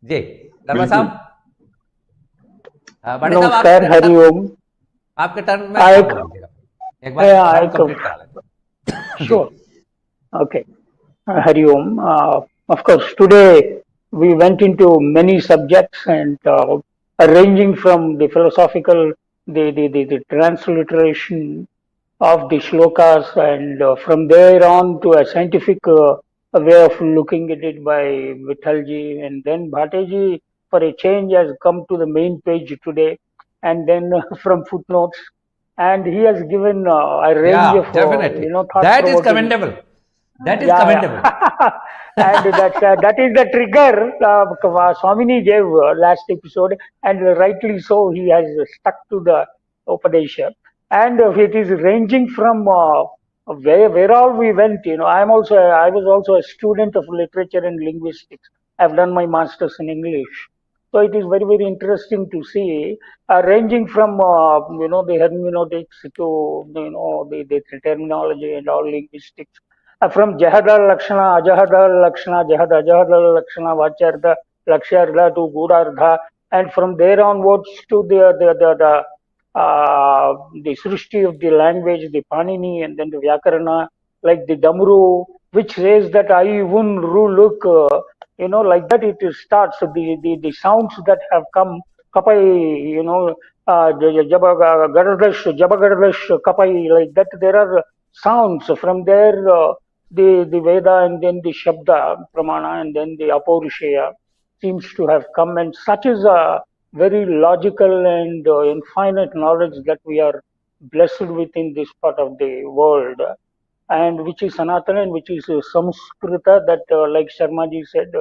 जी दर्भा साहब, बड़े साहब नमस्कार, हरिओम। आपके टर्न में आप बोल लीजिएगा, एक बार राउंड कंप्लीट करा लेते। Sure. Okay. Hariom. Of course, today we went into many subjects and ranging from the philosophical, the transliteration of the shlokas, and from there on to a scientific way of looking at it by Vithalji, and then Bhattaji for a change has come to the main page today, and then from footnotes, and he has given a range of definitely. thought That is commendable. That is commendable. And that is the trigger Swamini gave last episode, and rightly so, he has stuck to the Upadesha. And it is ranging from where all we went. I was also a student of literature and linguistics. I've done my masters in English. So it is very, very interesting to see, ranging from the hermeneutics to the terminology and all linguistics, from Jahada Lakshana, Ajahada Lakshana, Jahada Ajahada Lakshana, Vachartha, Lakshyartha to Gudardha, and from there onwards to the Srishti of the language, the Panini, and then the Vyakarana, like the Damru, which says that I un ru look, like that it starts. The sounds that have come, Kapai, Jabagardash, Kapai, like that, there are sounds from there. The Veda and then the Shabda Pramana and then the Apaurusheya seems to have come, and such is a very logical and infinite knowledge that we are blessed with in this part of the world, and which is Sanatana and which is Samskrita, that like Sharmaji said,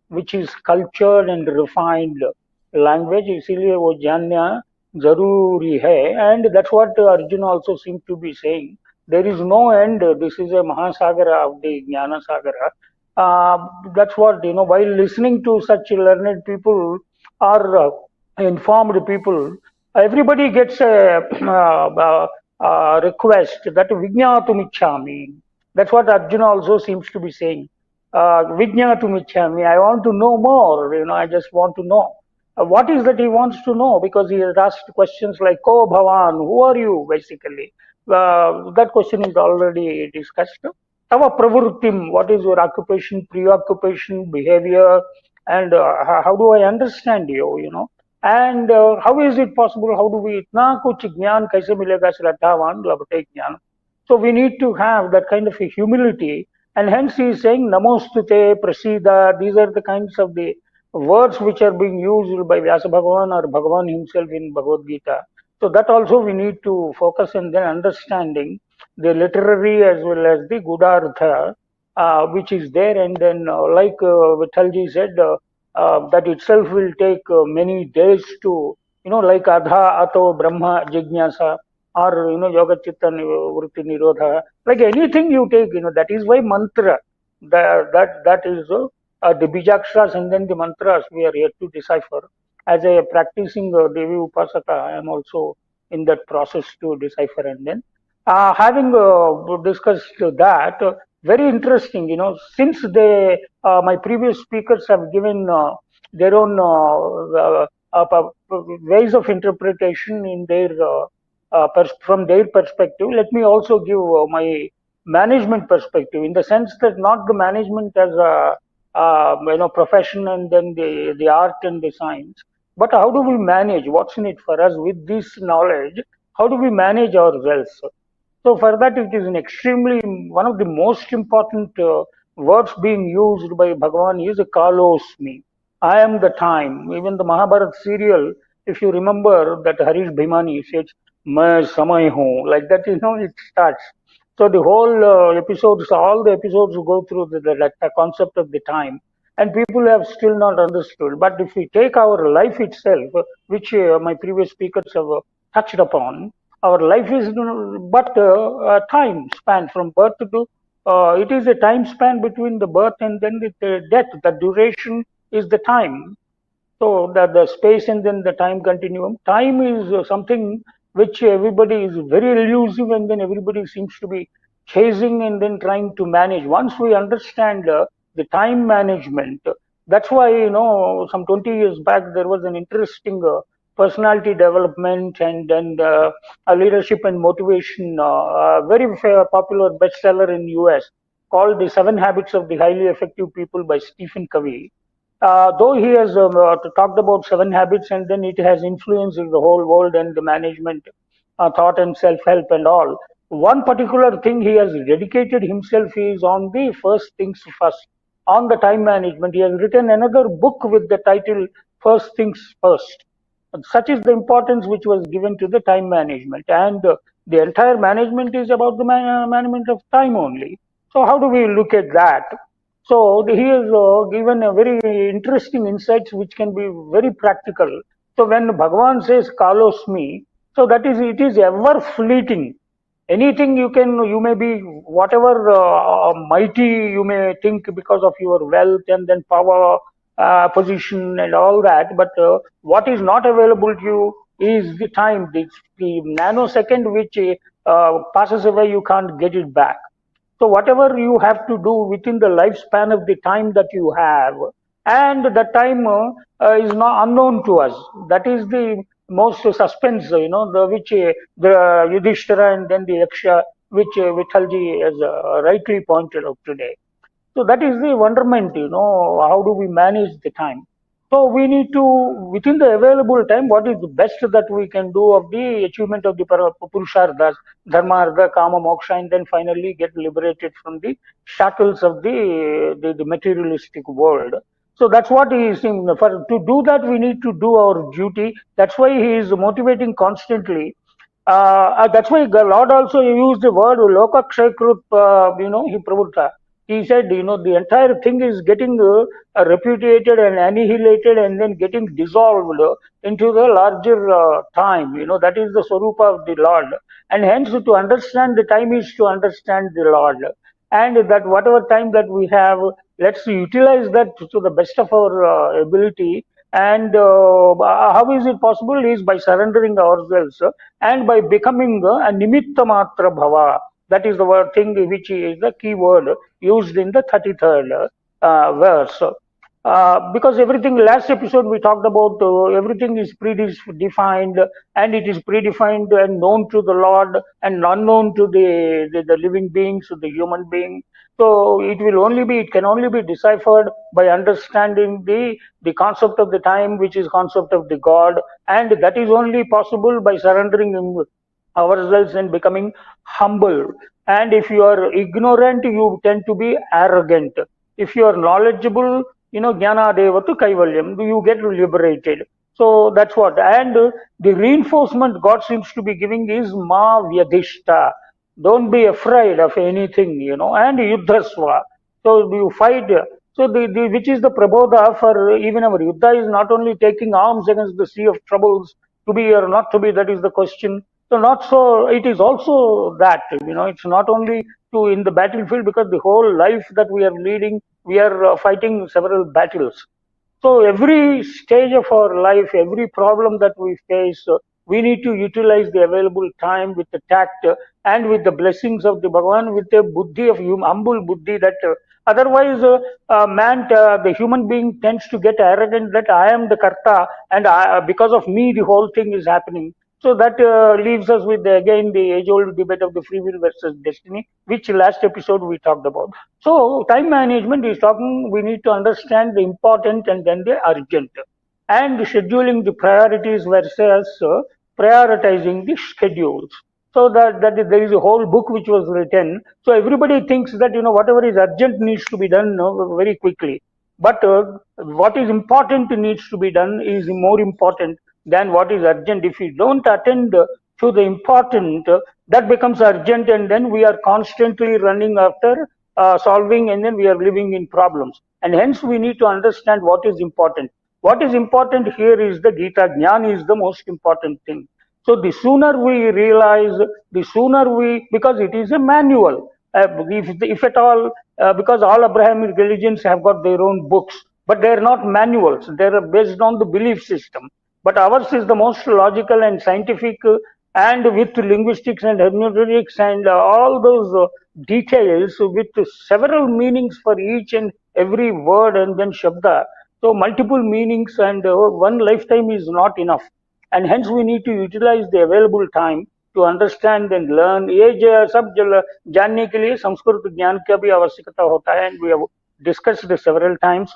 which is cultured and refined language. इसीलिए वो जानना जरूरी है, and that's what Arjuna also seemed to be saying. There is no end. This is a Mahasagara of the Jnana Sagara. That's what, while listening to such learned people or informed people, everybody gets a request that Vijñātum Ichchāmi. That's what Arjuna also seems to be saying. Vijñātum Ichchāmi. I want to know more. I just want to know. What is that he wants to know? Because he has asked questions like, Ko Bhavan, who are you, basically? That question is already discussed. Tava pravurtim, what is your occupation, preoccupation, behavior, and how do I understand you, and how is it possible, how do we, itna kuch jnaan kaise milega shraddhavan labte jnaan. So we need to have that kind of a humility, and hence he is saying namostute, prasida, these are the kinds of the words which are being used by Vyasa Bhagavan or Bhagavan himself in Bhagavad-Gita. So that also we need to focus on then understanding the literary as well as the Gudartha, which is there, and then like Vithalji said, that itself will take many days to, like Adha, Ato, Brahma, Jignasa, or, Yoga Chitta Vritti Nirodha, like anything you take, that is why mantra, that is the bijakshas and then the mantras we are yet to decipher. As a practicing Devi Upasaka, I am also in that process to decipher. And then having discussed that, very interesting, since my previous speakers have given their own ways of interpretation in their from their perspective, let me also give my management perspective, in the sense that not the management as a profession and then the art and the science, but how do we manage, what's in it for us with this knowledge, how do we manage ourselves. So for that, it is an extremely, one of the most important words being used by Bhagavan is Kalosmi. I am the time. Even the Mahabharata serial, if you remember that Harish Bhimani says, Main samay hoon, like that, it starts. So the whole episodes, all the episodes go through the concept of the time, and people have still not understood. But if we take our life itself, which my previous speakers have touched upon, our life is but a time span from birth to, it is a time span between the birth and then the death. The duration is the time. So the space and then the time continuum. Time is something which everybody is very elusive, and then everybody seems to be chasing and then trying to manage. Once we understand the time management, That's why, some 20 years back, there was an interesting personality development and a leadership and motivation, very popular bestseller in US called The Seven Habits of the Highly Effective People by Stephen Covey. Though he has talked about seven habits and then it has influenced the whole world and the management, thought and self-help and all. One particular thing he has dedicated himself is on the first things first, on the time management. He has written another book with the title First Things First. Such is the importance which was given to the time management. And the entire management is about the management of time only. So how do we look at that? So he has given a very interesting insights which can be very practical. So when Bhagavan says "Kalosmi," so that is, it is ever fleeting. Anything you may be whatever mighty you may think because of your wealth and then power, position and all that, but what is not available to you is the time, the nanosecond which passes away, you can't get it back. So whatever you have to do within the lifespan of the time that you have, and the time is not unknown to us. That is the most suspense, which the Yudhishthira and then the Yaksha, which Vithalji has rightly pointed out today. So that is the wonderment, how do we manage the time? So we need to, within the available time, what is the best that we can do of the achievement of the Purusharthas, Dharma, Artha, Kama, Moksha, and then finally get liberated from the shackles of the materialistic world. So that's what he is saying. To do that, we need to do our duty. That's why he is motivating constantly. That's why the Lord also used the word Lokakshakrut, he pravutta. He said, the entire thing is getting repudiated and annihilated and then getting dissolved into the larger time. That is the Swarupa of the Lord. And hence, to understand the time is to understand the Lord. And that whatever time that we have, let's utilize that to the best of our ability. And how is it possible? Is by surrendering ourselves and by becoming a nimitta matra bhava. That is the word thing which is the key word used in the 33rd verse. Because everything, last episode we talked about, everything is predefined, and it is predefined and known to the Lord and unknown to the living beings, the human being. So it can only be deciphered by understanding the concept of the time, which is concept of the God, and that is only possible by surrendering ourselves and becoming humble. And if you are ignorant, you tend to be arrogant. If you are knowledgeable, jnana devatu kaivalyam, you get liberated. So that's what. And the reinforcement God seems to be giving is ma vyadhishta. Don't be afraid of anything, and yuddhasva. So you fight. So which is the prabodha for even our yuddha is not only taking arms against the sea of troubles, to be or not to be, that is the question. So not so, it is also that, it's not only to in the battlefield, because the whole life that we are leading, we are fighting several battles. So every stage of our life, every problem that we face, we need to utilize the available time with the tact and with the blessings of the Bhagavan, with the buddhi of humble buddhi, that otherwise the human being tends to get arrogant that I am the karta and because of me the whole thing is happening. So that leaves us with again the age-old debate of the free will versus destiny, which last episode we talked about. So time management is talking, we need to understand the important and then the urgent, and scheduling the priorities versus prioritizing the schedules. So that there is a whole book which was written. So everybody thinks that whatever is urgent needs to be done very quickly, but what is important needs to be done is more important than what is urgent. If we don't attend to the important, that becomes urgent, and then we are constantly running after solving, and then we are living in problems. And hence we need to understand what is important. What is important here is the Gita. Jnana is the most important thing. So the sooner we realize, the sooner because it is a manual. If at all, because all Abrahamic religions have got their own books, but they are not manuals. They are based on the belief system. But ours is the most logical and scientific, and with linguistics and hermeneutics and all those details with several meanings for each and every word and then shabda. So multiple meanings and one lifetime is not enough. And hence we need to utilize the available time to understand and learn. ये सब जानने के लिए संस्कृत ज्ञान का भी आवश्यकता होता है, and we have discussed this several times.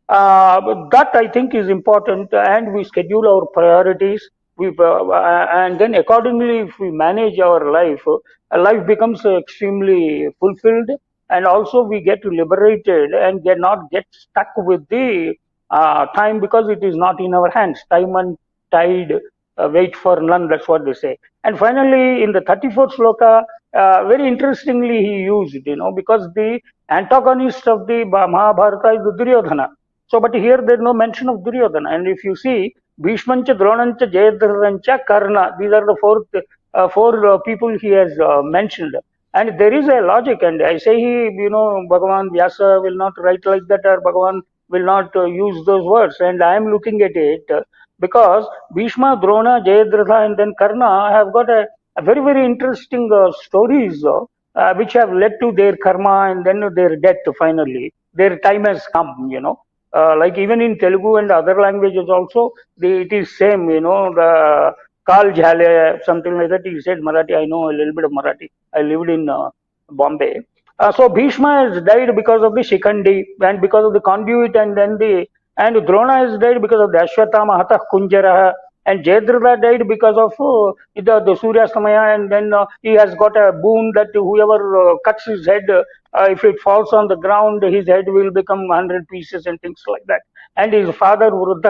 That I think is important, and we schedule our priorities. And then accordingly, if we manage our life, life becomes extremely fulfilled, and also we get liberated and get stuck with the time, because it is not in our hands. Time and tide wait for none. That's what they say. And finally, in the 34th sloka, very interestingly he used, because the antagonist of the Mahabharata is the Duryodhana. So, but here there is no mention of Duryodhana. And if you see, Bhishmancha, Dronancha, Jayadrathancha, Karna, these are the four people he has mentioned. And there is a logic, and I say Bhagavan Vyasa will not write like that, or Bhagavan will not use those words. And I am looking at it because Bhishma, Drona, Jayadratha, and then Karna have got a very, very interesting stories which have led to their karma and then their death finally. Their time has come, like even in Telugu and other languages also, it is same, the Kal Jhale, something like that. He said Marathi. I know a little bit of Marathi. I lived in Bombay. So Bhishma has died because of the Shikhandi and because of the conduit, and Drona has died because of the Ashwatthama Hatha Kunjara, and Jayadratha died because of the Surya Samaya, and then he has got a boon that whoever cuts his head, if it falls on the ground, his head will become 100 pieces and things like that. And his father, Vruddha,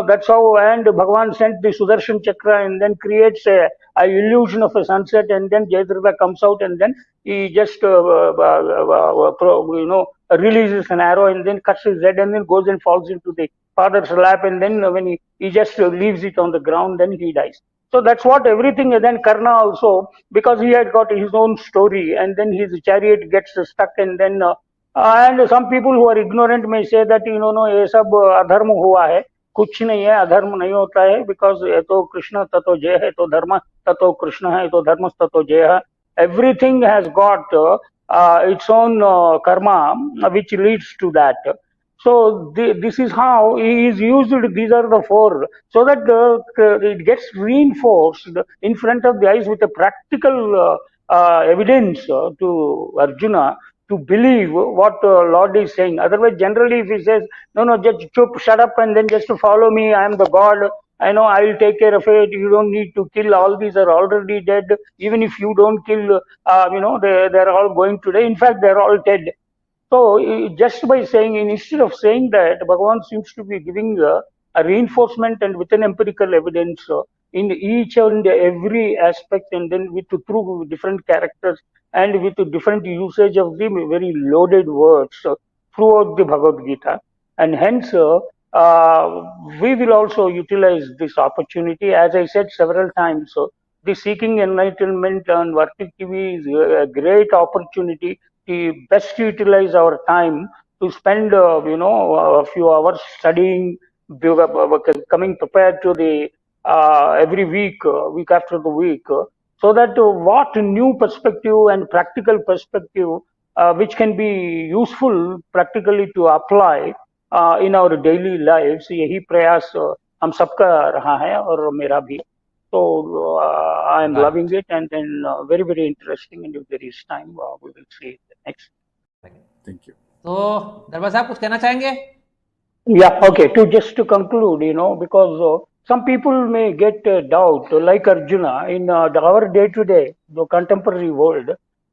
that's how, and Bhagavan sent the Sudarshan Chakra and then creates a illusion of a sunset, and then Jayadratha comes out, and then he just releases an arrow and then cuts his head and then goes and falls into the father's lap, and then when he just leaves it on the ground, then he dies. So that's what everything. And then Karna also, because he had got his own story, and then his chariot gets stuck, and then and some people who are ignorant may say that no, ये सब अधर्म हुआ है. कुछ नहीं है, अधर्म नहीं होता है, because ये तो कृष्ण ततो जय है, तो धर्म ततो कृष्ण है, तो धर्म ततो जय है. Everything has got its own karma which leads to that. So this is how he is used. These are the four, so that it gets reinforced in front of the eyes with a practical evidence to Arjuna to believe what Lord is saying. Otherwise, generally, if he says, no, just shut up and then just follow me, I am the God, I know, I will take care of it, you don't need to kill, all these are already dead. Even if you don't kill, they're all going to die. In fact, they're all dead. So just by saying, instead of saying that, Bhagavan seems to be giving a reinforcement and with an empirical evidence in each and every aspect, and then through different characters and with different usage of the very loaded words throughout the Bhagavad Gita. And hence, we will also utilize this opportunity. As I said several times, the Seeking Enlightenment on Vartic TV is a great opportunity to best utilize our time to spend, a few hours studying, coming prepared to the every week, week after the week, so that what new perspective and practical perspective which can be useful practically to apply in our daily lives. यही प्रयास हम सबका रहा है और मेरा भी. So I am loving it, and then very, very interesting. And if there is time, we will see the next. Thank you. तो दरबार साहब कुछ कहना चाहेंगे? Yeah, okay. Just to conclude, because some people may get doubt, like Arjuna, in our day-to-day, the contemporary world,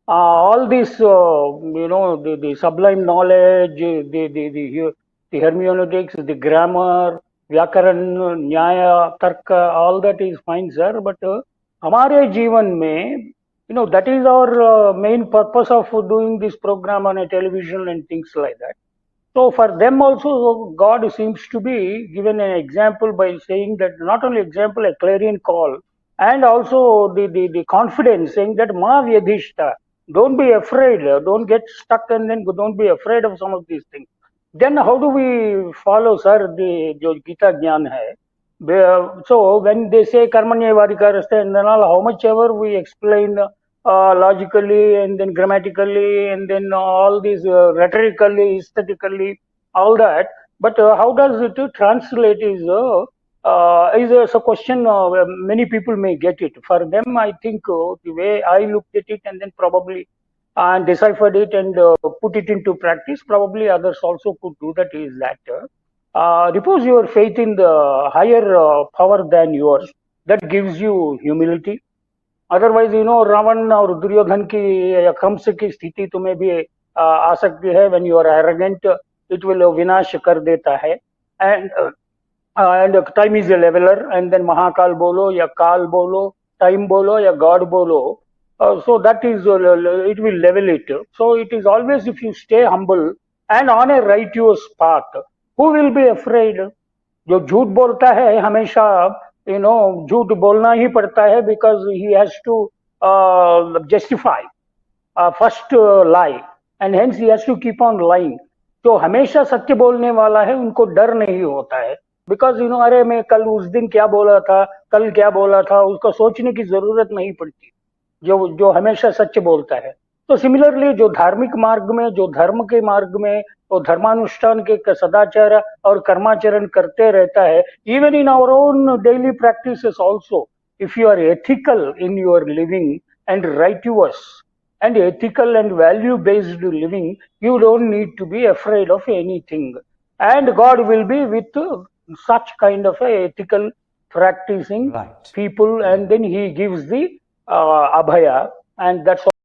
all this, the sublime knowledge, the hermeneutics, the grammar, Vyakaran, Nyaya, Tarka, all that is fine, sir. But हमारे जीवन में, that is our main purpose of doing this program on a television and things like that. So for them also, God seems to be given an example by saying that, not only example, a clarion call, and also the confidence, saying that Ma Vyadhishta, don't be afraid, don't get stuck, and then don't be afraid of some of these things. Then how do we follow, sir, the Gita Jnana hai? So when they say Karmanya Vadikarastha and then all, how much ever we explain logically and then grammatically and then all these rhetorically, aesthetically, all that, But how does it translate is a question many people may get it. For them, I think the way I looked at it and then probably and deciphered it and put it into practice, probably others also could do that, is that repose your faith in the higher power than yours. That gives you humility. Otherwise Ravan और दुर्योधन की या कंस की स्थिति तुम्हें भी आ सकती है. When you are arrogant it will विनाश कर देता है. And time is a leveller. And then Mahakal बोलो या काल बोलो, टाइम बोलो या गॉड बोलो, so that is it will level it. So it is always, if you stay humble and on a righteous path, who will be afraid? जो झूठ बोलता है हमेशा झूठ बोलना ही पड़ता है, because he has to justify first lie and hence he has to keep on lying. तो हमेशा सत्य बोलने वाला है, उनको डर नहीं होता है, because अरे मैं कल उस दिन क्या बोला था, कल क्या बोला था, उसको सोचने की जरूरत नहीं पड़ती जो हमेशा सच बोलता है. तो सिमिलरली जो धार्मिक मार्ग में, जो धर्म के मार्ग में, वो धर्मानुष्ठान के सदाचार और कर्माचरण करते रहता है. Even in our own daily practices also, if you are ethical in your living and righteous and ethical and value based living, you don't need to be afraid of anything, and God will be with such kind of a ethical practicing people, and then he gives the abhaya, and that's